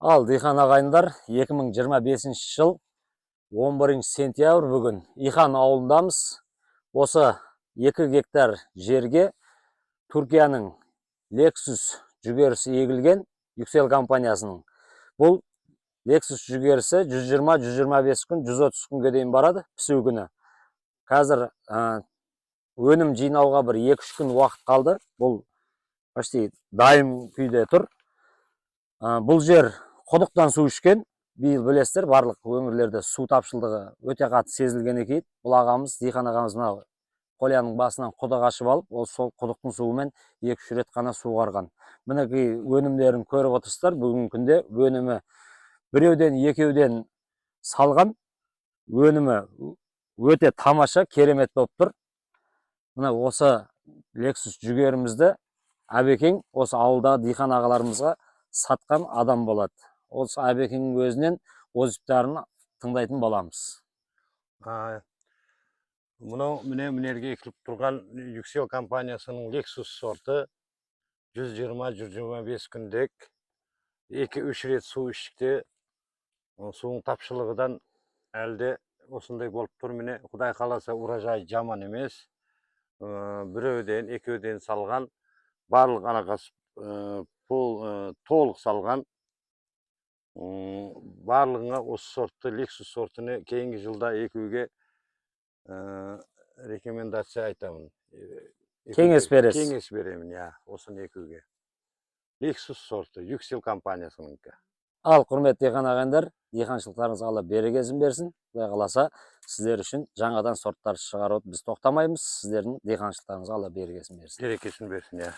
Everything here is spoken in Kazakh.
Ал диқан ағайындар, 2025 жыл 11 сентябрь бүгін Ихан ауылындамыз. Осы 2 гектар жерге Түркияның Lexus жүгерісі егілген Yüksel компаниясының. Бұл Lexus жүгерісі 120-125 күн, 130 күнге дейін барады, пісу күні. Қазір өнім жинауға бір 2-3 күн уақыт қалды. Бұл почти дайын күйде тұр. Бұл жер құдықтан су ішкен. Биыл білесіздер, барлық өңірлерде су тапшылдығы өте қатты сезілген екен. Бұл ағамыз, диқан ағамыз мына қоляның басынан құдық ашып алып, ол сол құдықтың суымен 2-3 рет қана суғарған. Мінекей өнімдерін көріп отырсыздар. Бүгінгі күнде өнімі біреуден, екеуден салған. Өнімі өте тамаша, керемет болып тұр. Мына осы Lexus жүгерімізді Әбекең осы ауылдағы диқан ағаларымызға сатқан адам болады. Осы Әбекеңнің өзінен отзывтарын тыңдайтын боламыз. Мынау мінерге кіріп тұрған Yüksel компаниясының Lexus сорты 120-125 күндік 2-3 рет су ішікте. Суың тапшылығыдан әлде осындай болып тұр. Міне Құдай қаласа урожай жаман емес. Біреуден, екеуден салған. Барлық анағасы толық салған. Барлығына осы сортты, Lexus сортыны кейінгі жылда екеуге рекомендация айтамын. Кеңес бересіз? Кеңес беремін, я, осын екеуге. Lexus сорты, Yüksel компаниясыныңкі. Ал, құрметті диқан ағайындар, диқаншылықтарыңызға Алла берекесін берсін. Құдай қаласа, сіздер үшін жаңадан сорттар шығарып біз тоқтамаймыз. Сіздердің диқаншылықтарыңызға Алла берекесін берсін. Берекесін берсін, я.